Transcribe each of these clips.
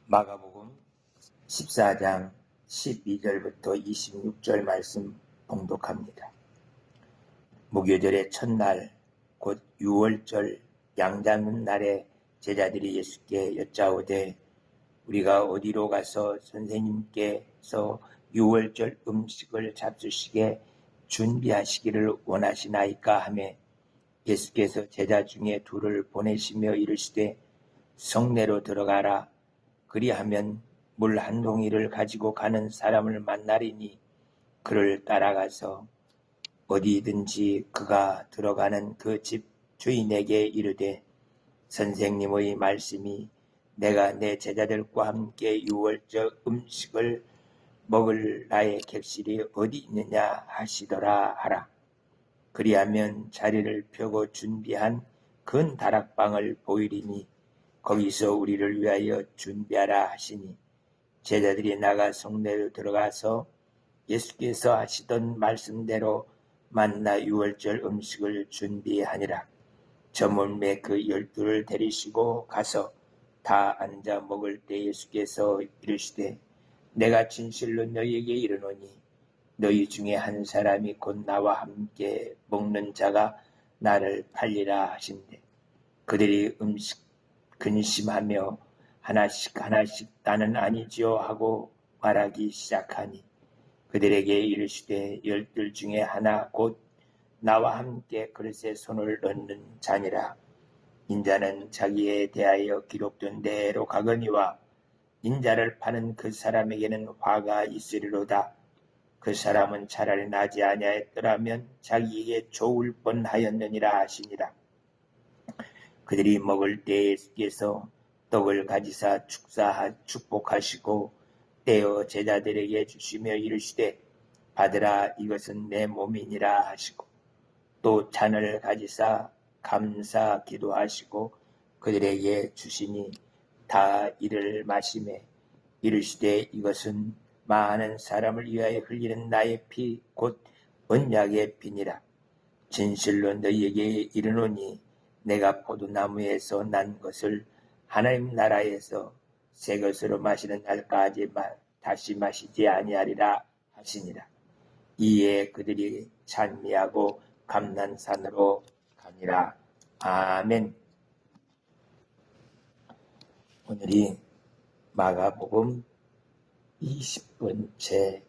마가복음 14장 12절부터 26절 말씀 봉독합니다. 무교절의 첫날 곧 유월절 양잡는 날에 제자들이 예수께 여짜오되 우리가 어디로 가서 선생님께서 유월절 음식을 잡수시게 준비하시기를 원하시나이까 하며 예수께서 제자 중에 둘을 보내시며 이르시되 성내로 들어가라. 그리하면 물 한 동이를 가지고 가는 사람을 만나리니 그를 따라가서 어디든지 그가 들어가는 그 집 주인에게 이르되 선생님의 말씀이 내가 내 제자들과 함께 유월절 음식을 먹을 나의 객실이 어디 있느냐 하시더라 하라. 그리하면 자리를 펴고 준비한 큰 다락방을 보이리니 거기서 우리를 위하여 준비하라 하시니 제자들이 나가 성내로 들어가서 예수께서 하시던 말씀대로 만나 유월절 음식을 준비하니라. 저물매 그 12를 데리시고 가서 다 앉아 먹을 때 예수께서 이르시되 내가 진실로 너희에게 이르노니 너희 중에 한 사람이 곧 나와 함께 먹는 자가 나를 팔리라 하신대 그들이 음식 근심하며 하나씩 나는 아니지요 하고 말하기 시작하니 그들에게 이르시되 12 중에 하나 곧 나와 함께 그릇에 손을 넣는 자니라. 인자는 자기에 대하여 기록된 대로 가거니와 인자를 파는 그 사람에게는 화가 있으리로다. 그 사람은 차라리 나지 아니하였더라면 자기에게 좋을 뻔하였느니라 하시니라. 그들이 먹을 때에 예수께서 떡을 가지사 축복하시고 떼어 제자들에게 주시며 이르시되 받으라 이것은 내 몸이니라 하시고 또 잔을 가지사 감사 기도하시고 그들에게 주시니 다 이를 마시매 이르시되 이것은 많은 사람을 위하여 흘리는 나의 피 곧 언약의 피니라. 진실로 너희에게 이르노니 내가 포도나무에서 난 것을 하나님 나라에서 새 것으로 마시는 날까지 다시 마시지 아니하리라 하시니라. 이에 그들이 찬미하고 감난산으로 가니라. 아멘. 오늘이 마가복음 20번째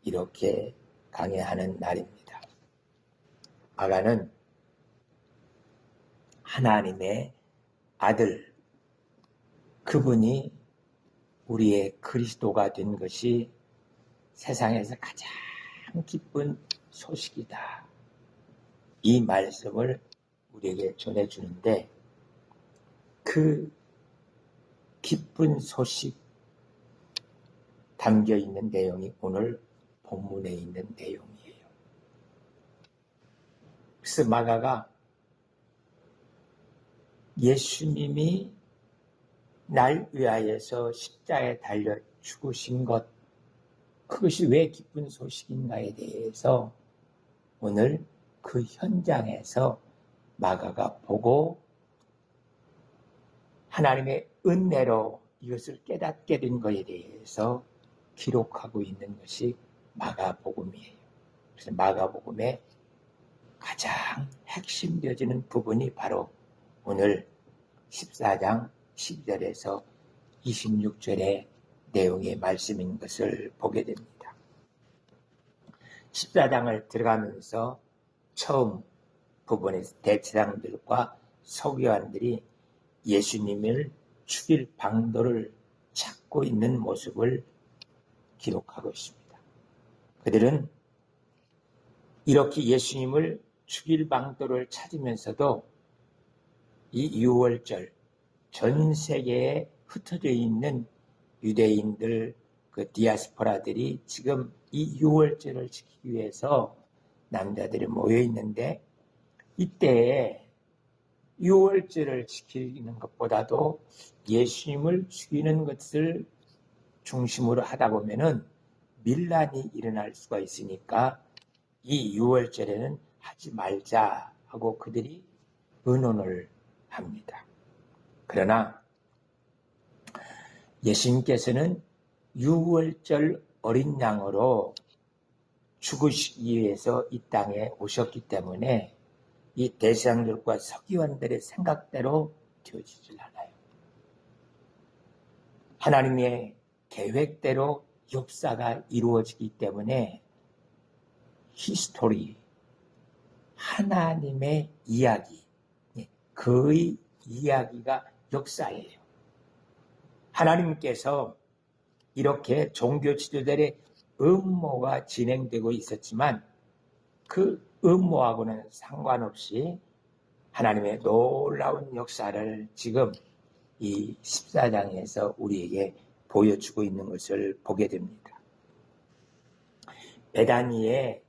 이렇게 강해하는 날입니다. 마가는 하나님의 아들, 그분이 우리의 그리스도가 된 것이 세상에서 가장 기쁜 소식이다. 이 말씀을 우리에게 전해주는데 그 기쁜 소식 담겨있는 내용이 오늘 본문에 있는 내용이에요. 그래서 마가가 예수님이 날 위하여서 십자가에 달려 죽으신 것, 그것이 왜 기쁜 소식인가에 대해서 오늘 그 현장에서 마가가 보고 하나님의 은혜로 이것을 깨닫게 된 것에 대해서 기록하고 있는 것이 마가복음이에요. 그래서 마가복음의 가장 핵심되어지는 부분이 바로 오늘 14장 12절에서 26절의 내용의 말씀인 것을 보게 됩니다. 14장을 들어가면서 처음 부분에서 대제사장들과 서기관들이 예수님을 죽일 방도를 찾고 있는 모습을 기록하고 있습니다. 그들은 이렇게 예수님을 죽일 방도를 찾으면서도 이 유월절 전 세계에 흩어져 있는 유대인들 그 디아스포라들이 지금 이 유월절을 지키기 위해서 남자들이 모여 있는데 이때에 유월절을 지키는 것보다도 예수님을 죽이는 것을 중심으로 하다 보면은 밀란이 일어날 수가 있으니까 이 유월절에는 하지 말자 하고 그들이 의논을 합니다. 그러나 예수님께서는 유월절 어린 양으로 죽으시기 위해서 이 땅에 오셨기 때문에 이 대제사장들과 서기관들의 생각대로 되어지질 않아요. 하나님의 계획대로 역사가 이루어지기 때문에 히스토리, 하나님의 이야기, 그의 이야기가 역사예요. 하나님께서 이렇게 종교 지도자들의 음모가 진행되고 있었지만 그 음모하고는 상관없이 하나님의 놀라운 역사를 지금 이 14장에서 우리에게 보여주고 있는 것을 보게 됩니다. 베다니에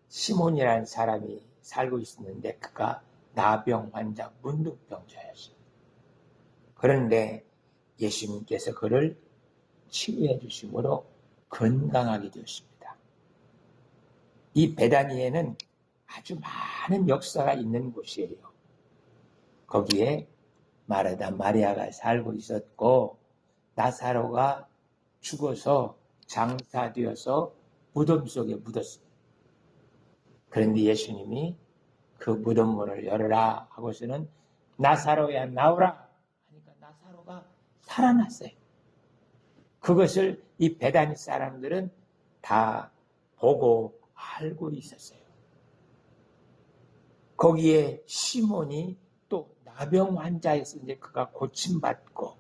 시몬이라는 사람이 살고 있었는데 그가 나병 환자, 문둥병자였어요. 그런데 예수님께서 그를 치유해 주심으로 건강하게 되었습니다. 이 베다니에는 아주 많은 역사가 있는 곳이에요. 거기에 마르다 마리아가 살고 있었고 나사로가 죽어서 장사되어서 무덤 속에 묻었어요. 그런데 예수님이 그 무덤 문을 열어라 하고서는 나사로야 나오라 하니까 나사로가 살아났어요. 그것을 이 베다니 사람들은 다 보고 알고 있었어요. 거기에 시몬이 또 나병 환자였는데 그가 고침받고,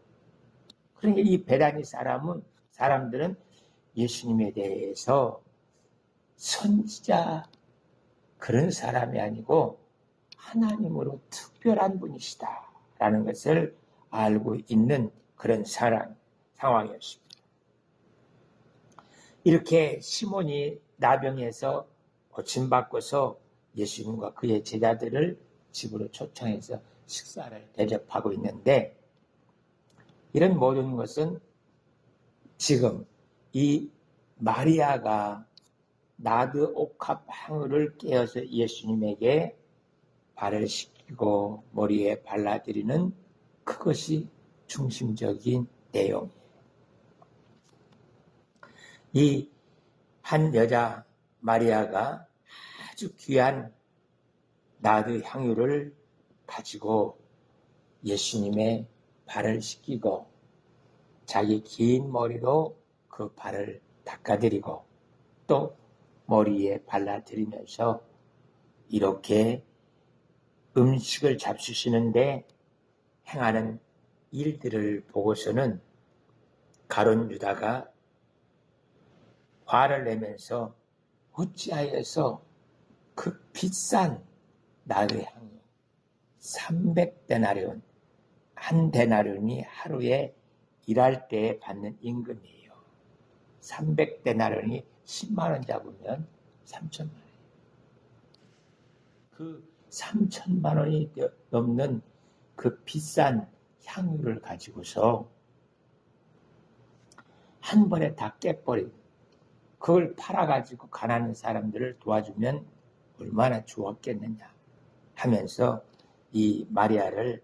그러니까 이 베다니 사람들은 예수님에 대해서 선지자 그런 사람이 아니고 하나님으로 특별한 분이시다 라는 것을 알고 있는 그런 상황이었습니다. 이렇게 시몬이 나병에서 고침받고서 예수님과 그의 제자들을 집으로 초청해서 식사를 대접하고 있는데, 이런 모든 것은 지금 이 마리아가 나드 옥합 향유를 깨어서 예수님에게 발을 씻기고 머리에 발라드리는 그것이 중심적인 내용이에요. 이 한 여자 마리아가 아주 귀한 나드 향유를 가지고 예수님의 발을 씻기고 자기 긴 머리로 그 발을 닦아드리고 또 머리에 발라드리면서 이렇게 음식을 잡수시는데 행하는 일들을 보고서는 가룟 유다가 화를 내면서 어찌하여서 그 비싼 나드 향유 300데나리온, 한 데나리온이 하루에 일할 때 받는 임금이에요. 300데나리온이 10만 원 잡으면 3천만 원이에요. 그 3천만 원이 넘는 그 비싼 향유를 가지고서 한 번에 다 깨버리고 그걸 팔아가지고 가난한 사람들을 도와주면 얼마나 좋았겠느냐 하면서 이 마리아를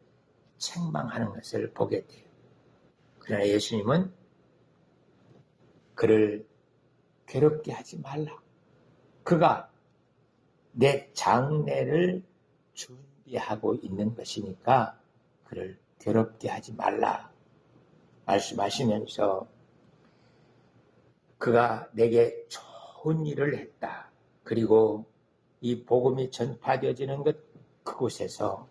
책망하는 것을 보게 돼요. 그러나 예수님은 그를 괴롭게 하지 말라. 그가 내 장례를 준비하고 있는 것이니까 그를 괴롭게 하지 말라 말씀하시면서 그가 내게 좋은 일을 했다. 그리고 이 복음이 전파되어지는 것 그곳에서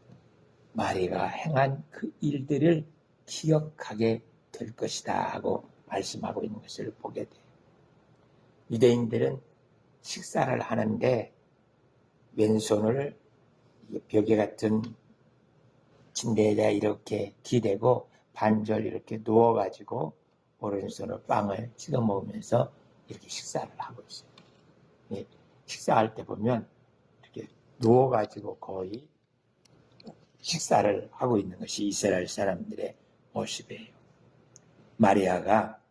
마리아가 행한 그 일들을 기억하게 될 것이다 하고 말씀하고 있는 것을 보게 돼요. 유대인들은 식사를 하는데 왼손을 벽에 같은 침대에다 이렇게 기대고 반절 이렇게 누워가지고 오른손으로 빵을 찍어 먹으면서 이렇게 식사를 하고 있어요. 식사할 때 보면 이렇게 누워가지고 거의 식사를 하고 있는 것이 이스라엘 사람들의 모습이에요. 마리아가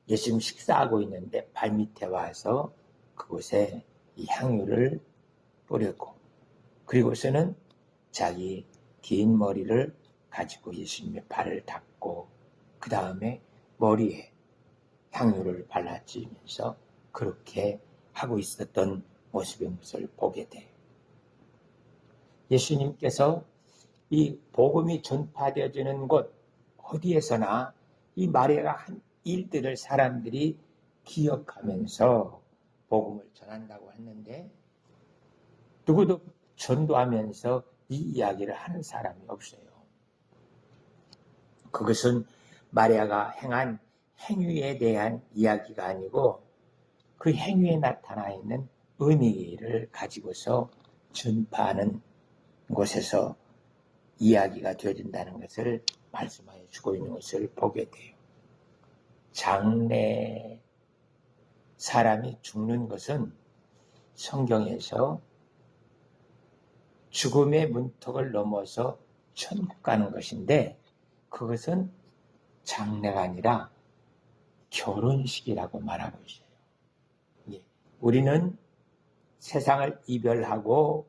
예수님 식사하고 있는데 발밑에 와서 그곳에 이 향유를 뿌렸고, 그리고서는 자기 긴 머리를 가지고 예수님의 발을 닦고 그 다음에 머리에 향유를 발라주면서 그렇게 하고 있었던 모습의 것을 보게 돼요. 예수님께서 이 복음이 전파되어지는 곳 어디에서나 이 마리아가 한 일들을 사람들이 기억하면서 복음을 전한다고 했는데 누구도 전도하면서 이 이야기를 하는 사람이 없어요. 그것은 마리아가 행한 행위에 대한 이야기가 아니고 그 행위에 나타나 있는 의미를 가지고서 전파하는 곳에서 이야기가 되어진다는 것을 말씀하여 주고 있는 것을 보게 돼요. 장래 사람이 죽는 것은 성경에서 죽음의 문턱을 넘어서 천국 가는 것인데 그것은 장래가 아니라 결혼식이라고 말하고 있어요. 우리는 세상을 이별하고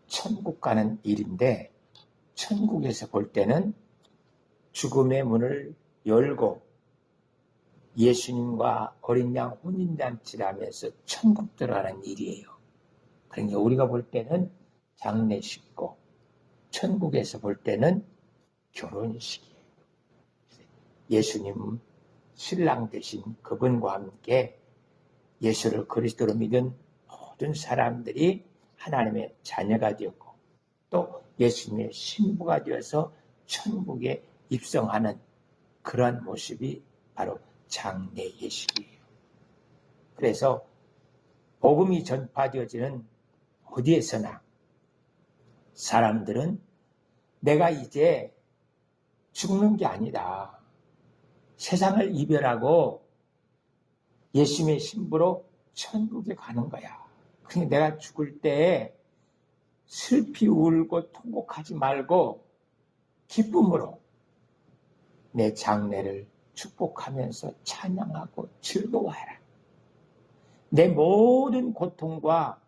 천국 가는 일인데 천국에서 볼 때는 죽음의 문을 열고 예수님과 어린 양 혼인잔치를 하면서 천국 들어가는 일이에요. 그러니까 우리가 볼 때는 장례식이고 천국에서 볼 때는 결혼식이에요. 예수님 신랑 되신 그분과 함께 예수를 그리스도로 믿은 모든 사람들이 하나님의 자녀가 되었고 또 예수님의 신부가 되어서 천국에 입성하는 그러한 모습이 바로 장례 예식이에요. 그래서 복음이 전파되어지는 어디에서나 사람들은 내가 이제 죽는 게 아니다. 세상을 이별하고 예수님의 신부로 천국에 가는 거야. 그러니까 내가 죽을 때 슬피 울고 통곡하지 말고 기쁨으로 내 장래를 축복하면서 찬양하고 즐거워해라. 내 모든 고통과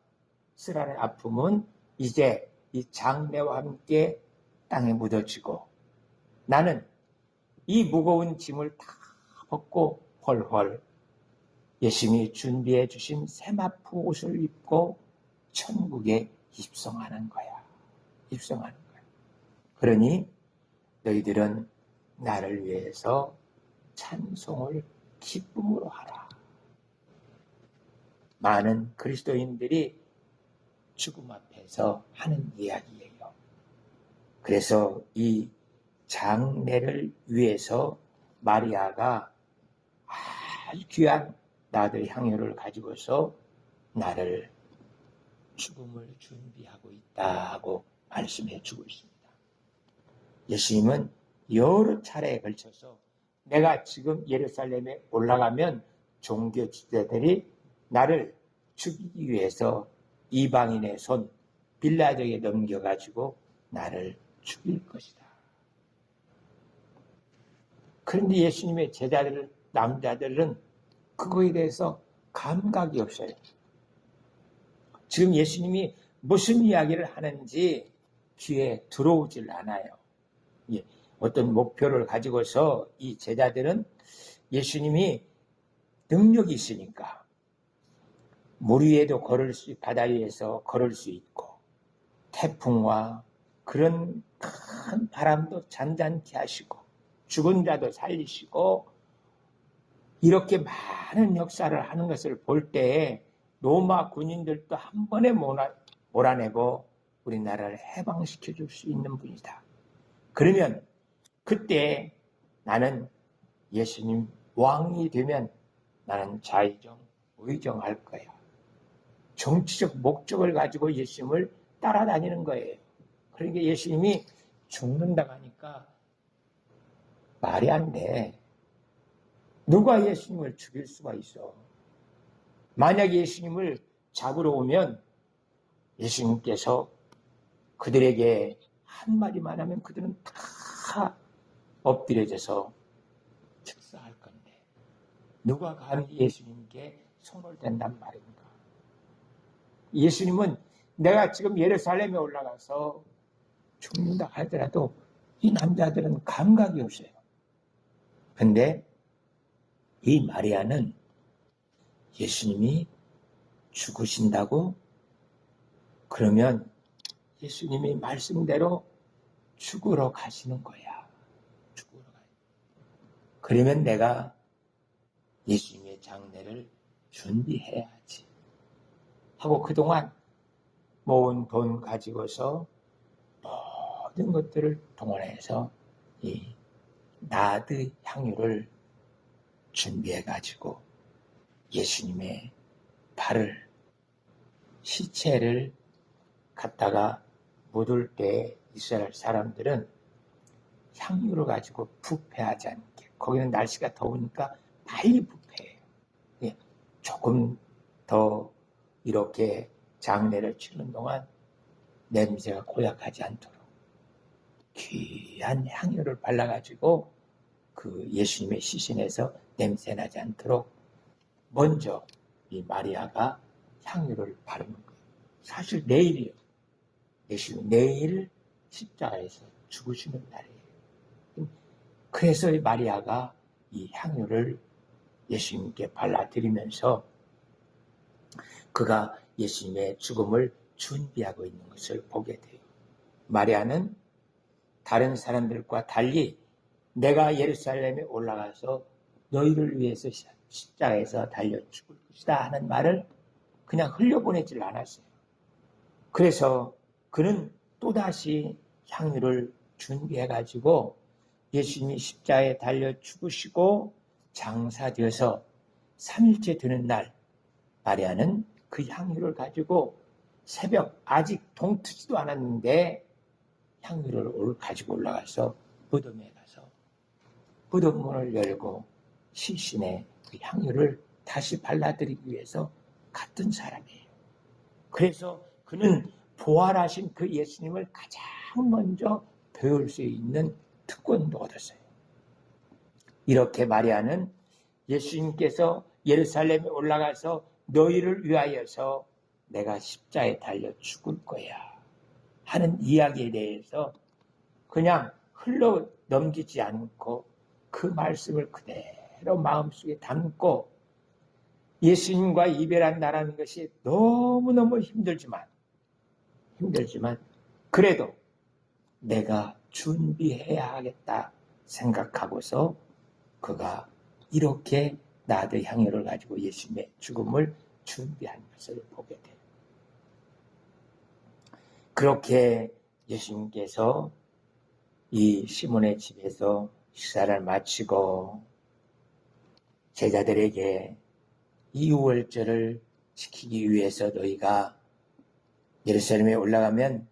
쓰라린 아픔은 이제 이 장래와 함께 땅에 묻어지고 나는 이 무거운 짐을 다 벗고 헐헐 예수님이 준비해 주신 세마포 옷을 입고 천국에 입성하는 거야. 입성하는 거야. 그러니 너희들은 나를 위해서 찬송을 기쁨으로 하라. 많은 그리스도인들이 죽음 앞에서 하는 이야기예요. 그래서 이 장례를 위해서 마리아가 아주 귀한 나들 향유를 가지고서 나를 죽음을 준비하고 있다고 말씀해 주고 있습니다. 예수님은 여러 차례에 걸쳐서 내가 지금 예루살렘에 올라가면 종교 지도자들이 나를 죽이기 위해서 이방인의 손 빌라도에게 넘겨가지고 나를 죽일 것이다. 그런데 예수님의 제자들, 남자들은 그거에 대해서 감각이 없어요. 지금 예수님이 무슨 이야기를 하는지 귀에 들어오질 않아요. 어떤 목표를 가지고서 이 제자들은 예수님이 능력이 있으니까 물 위에도 바다 위에서 걸을 수 있고 태풍과 그런 큰 바람도 잔잔케 하시고 죽은 자도 살리시고 이렇게 많은 역사를 하는 것을 볼 때에 로마 군인들도 한 번에 몰아내고 우리나라를 해방시켜 줄 수 있는 분이다. 그러면 그때 나는 예수님 왕이 되면 나는 좌의정, 의정할 거야. 정치적 목적을 가지고 예수님을 따라다니는 거예요. 그러니까 예수님이 죽는다고 하니까 말이 안 돼. 누가 예수님을 죽일 수가 있어? 만약에 예수님을 잡으러 오면 예수님께서 그들에게 한마디만 하면 그들은 다 엎드려져서 즉사할 건데 누가 감히 예수님께 손을 댄단 말입니까? 예수님은 내가 지금 예루살렘에 올라가서 죽는다 하더라도 이 남자들은 감각이 없어요. 근데 이 마리아는 예수님이 죽으신다고 그러면 예수님이 말씀대로 죽으러 가시는 거야. 죽으러 가요. 그러면 내가 예수님의 장례를 준비해야지 하고 그동안 모은 돈 가지고서 모든 것들을 동원해서 이 나드 향유를 준비해가지고 예수님의 발을 시체를 갖다가 묻을 때 이스라엘 사람들은 향유를 가지고 부패하지 않게, 거기는 날씨가 더우니까 빨리 부패해요. 조금 더 이렇게 장례를 치는 동안 냄새가 고약하지 않도록 귀한 향유를 발라가지고 그 예수님의 시신에서 냄새 나지 않도록 먼저 이 마리아가 향유를 바르는 거예요. 사실 내일이요. 예수님 내일 십자가에서 죽으시는 날이에요. 그래서 이 마리아가 이 향유를 예수님께 발라드리면서 그가 예수님의 죽음을 준비하고 있는 것을 보게 돼요. 마리아는 다른 사람들과 달리 내가 예루살렘에 올라가서 너희를 위해서 십자가에서 달려 죽을 것이다 하는 말을 그냥 흘려보내질 않았어요. 그래서 그는 또다시 향유를 준비해가지고 예수님이 십자가에 달려 죽으시고 장사되어서 3일째 되는 날 마리아는 그 향유를 가지고 새벽 아직 동트지도 않았는데 향유를 가지고 올라가서 무덤에 가서 무덤 문을 열고 시신에 그 향유를 다시 발라드리기 위해서 갔던 사람이에요. 그래서 그는 부활하신 그 예수님을 가장 먼저 배울 수 있는 특권도 얻었어요. 이렇게 마리아는 예수님께서 예루살렘에 올라가서 너희를 위하여서 내가 십자에 달려 죽을 거야 하는 이야기에 대해서 그냥 흘러 넘기지 않고 그 말씀을 그대로 마음속에 담고 예수님과 이별한다라는 것이 너무너무 힘들지만 그래도 내가 준비해야 하겠다 생각하고서 그가 이렇게 나드 향유를 가지고 예수님의 죽음을 준비한 것을 보게 돼요. 그렇게 예수님께서 이 시몬의 집에서 식사를 마치고 제자들에게 이 유월절을 지키기 위해서 너희가 예루살렘에 올라가면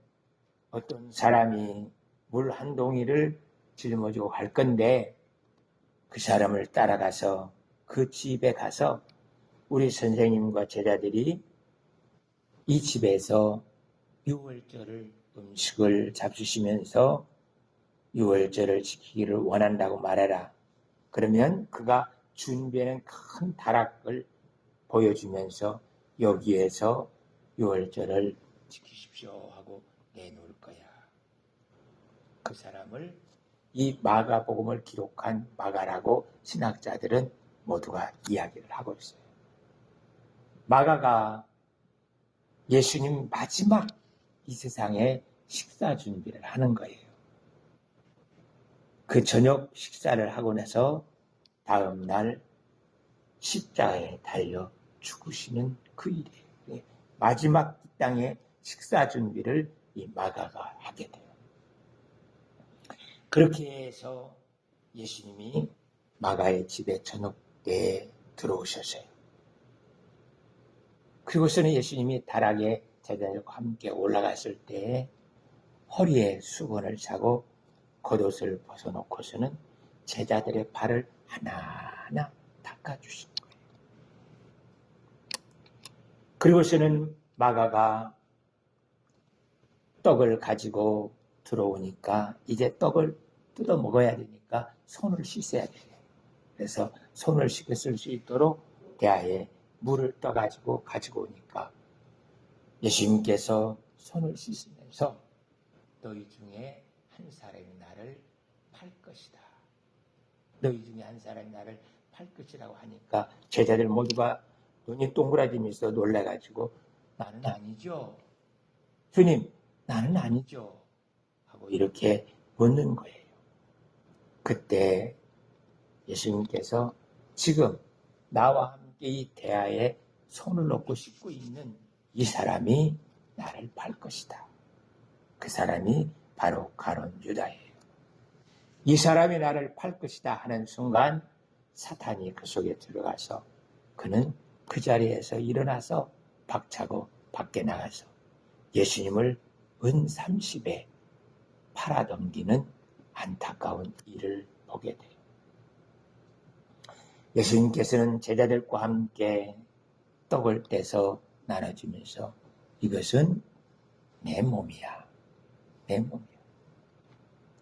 어떤 사람이 물 한 동이를 짊어지고 갈 건데 그 사람을 따라가서 그 집에 가서 우리 선생님과 제자들이 이 집에서 유월절을 음식을 잡수시면서 유월절을 지키기를 원한다고 말해라. 그러면 그가 준비하는 큰 다락을 보여주면서 여기에서 유월절을 지키십시오 하고 내놓을 거야. 그 사람을 이 마가복음을 기록한 마가라고 신학자들은 모두가 이야기를 하고 있어요. 마가가 예수님 마지막 이 세상에 식사 준비를 하는 거예요. 그 저녁 식사를 하고 나서 다음 날 십자가에 달려 죽으시는 그 일이에요. 마지막 이 땅의 식사 준비를 이 마가가 하게 돼요. 그렇게 해서 예수님이 마가의 집에 저녁 때에 들어오셨어요. 그리고서는 예수님이 다락에 제자들과 함께 올라갔을 때 허리에 수건을 차고 겉옷을 벗어놓고서는 제자들의 발을 하나하나 닦아주신 거예요. 그리고서는 마가가 떡을 가지고 들어오니까 이제 떡을 뜯어 먹어야 되니까 손을 씻어야 돼요. 그래서 손을 씻을 수 있도록 대야에 물을 떠가지고 가지고 오니까 예수님께서 손을 씻으면서 너희 중에 한 사람이 나를 팔 것이다. 너희 중에 한 사람이 나를 팔 것이라고 하니까 제자들 모두가 눈이 동그라지면서 놀래가지고 나는 아니죠. 주님, 나는 아니죠. 하고 이렇게 묻는 거예요. 그때 예수님께서 지금 나와 함께 이 대하에 손을 놓고 씻고 있는 이 사람이 나를 팔 것이다. 그 사람이 바로 가룟 유다예요. 이 사람이 나를 팔 것이다 하는 순간 사탄이 그 속에 들어가서 그는 그 자리에서 일어나서 박차고 밖에 나가서 예수님을 은 30에 팔아넘기는 안타까운 일을 보게 돼요. 예수님께서는 제자들과 함께 떡을 떼서 나눠주면서 이것은 내 몸이야. 내 몸이야.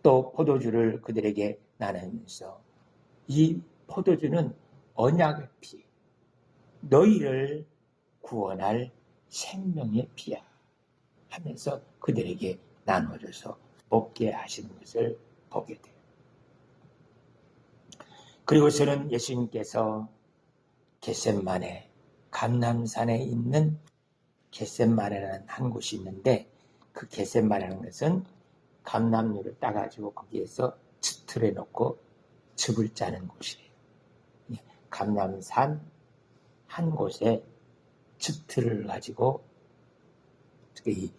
또 포도주를 그들에게 나누면서 이 포도주는 언약의 피, 너희를 구원할 생명의 피야 하면서 그들에게 나눠줘서 먹게 하시는 것을 보게 돼요. 그리고서는 예수님께서 겟셋마네, 감람산에 있는 겟셋마네라는 한 곳이 있는데 그 겟셋마네라는 것은 감람류를 따가지고 거기에서 즙틀에 놓고 즙을 짜는 곳이에요. 감람산 한 곳에 즙틀을 가지고 이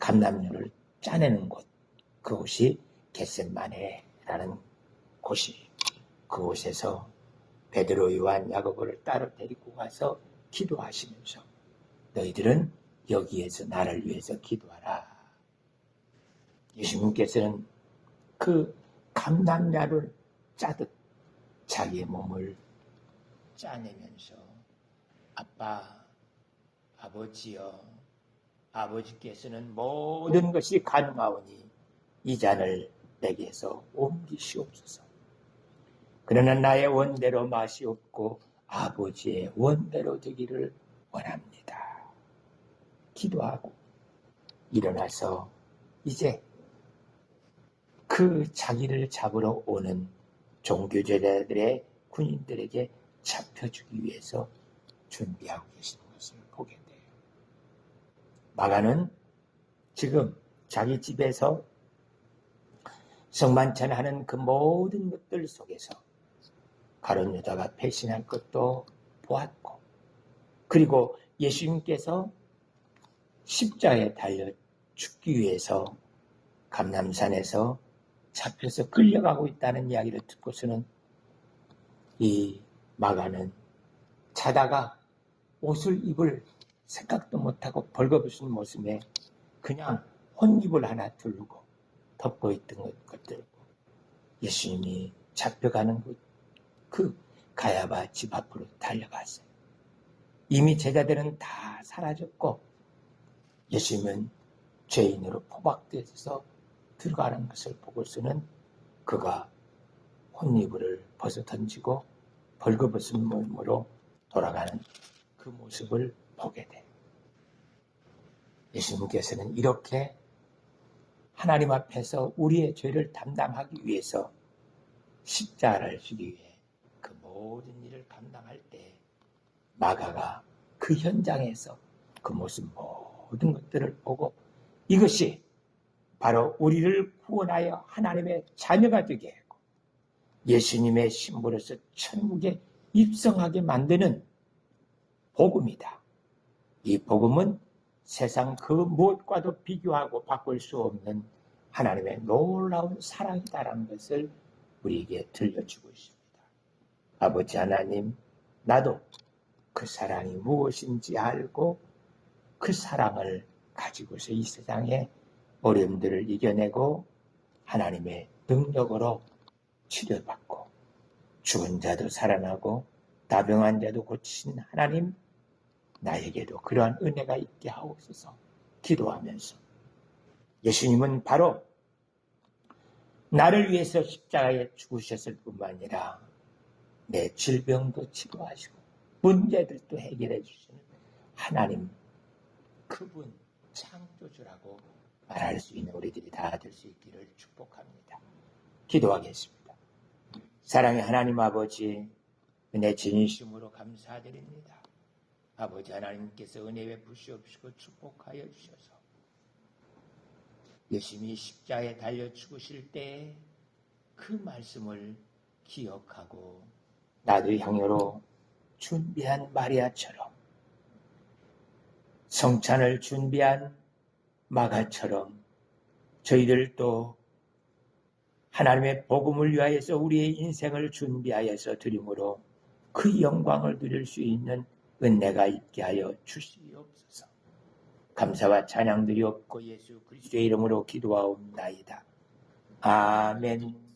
감람류를 짜내는 곳, 그곳이 겟셋마네라는 곳이에요. 그곳에서 베드로, 요한, 야고보를 따로 데리고 가서 기도하시면서 너희들은 여기에서 나를 위해서 기도하라. 예수님께서는 그 감람야를 짜듯 자기의 몸을 짜내면서 아빠, 아버지여, 아버지께서는 모든 것이 가능하오니 이 잔을 내게서 옮기시옵소서. 그러나 나의 원대로 맛이 없고 아버지의 원대로 되기를 원합니다. 기도하고 일어나서 이제 그 자기를 잡으러 오는 종교제자들의 군인들에게 잡혀주기 위해서 준비하고 계시는 것을 보게 돼요. 마가는 지금 자기 집에서 성만찬하는 그 모든 것들 속에서 가룟 유다가 배신할 것도 보았고, 그리고 예수님께서 십자가에 달려 죽기 위해서 감람산에서 잡혀서 끌려가고 있다는 이야기를 듣고서는 이 마가는 자다가 옷을 입을 생각도 못하고 벌거벗은 모습에 그냥 혼입을 하나 두르고 덮고 있던 것들, 예수님이 잡혀가는 그 가야바 집 앞으로 달려갔어요. 이미 제자들은 다 사라졌고 예수님은 죄인으로 포박되어서 들어가는 것을 보고서는 그가 혼이불을 벗어 던지고 벌거벗은 몸으로 돌아가는 그 모습을 보게 돼요. 예수님께서는 이렇게 하나님 앞에서 우리의 죄를 담당하기 위해서 십자가를 지기 위해 그 모든 일을 감당할 때 마가가 그 현장에서 그 모습 모든 것들을 보고 이것이 바로 우리를 구원하여 하나님의 자녀가 되게 하고 예수님의 신부로서 천국에 입성하게 만드는 복음이다. 이 복음은 세상 그 무엇과도 비교하고 바꿀 수 없는 하나님의 놀라운 사랑이다라는 것을 우리에게 들려주고 있습니다. 아버지 하나님, 나도 그 사랑이 무엇인지 알고 그 사랑을 가지고서 이 세상에 어려움들을 이겨내고 하나님의 능력으로 치료받고 죽은 자도 살아나고 다병한 자도 고치신 하나님, 나에게도 그러한 은혜가 있게 하옵소서 기도하면서 예수님은 바로 나를 위해서 십자가에 죽으셨을 뿐만 아니라 내 질병도 치료하시고 문제들도 해결해 주시는 하나님, 그분 창조주라고 말할 수 있는 우리들이 다 될 수 있기를 축복합니다. 기도하겠습니다. 사랑의 하나님 아버지, 은혜 진심으로 감사드립니다. 아버지 하나님께서 은혜 베푸시옵시고 축복하여 주셔서 열심히 십자가에 달려 죽으실 때 그 말씀을 기억하고 나도 향유로 준비한 마리아처럼, 성찬을 준비한 마가처럼 저희들도 하나님의 복음을 위하여서 우리의 인생을 준비하여서 드림으로 그 영광을 누릴 수 있는 은혜가 있게 하여 주시옵소서. 감사와 찬양 드리옵고 예수 그리스도의 이름으로 기도하옵나이다. 아멘.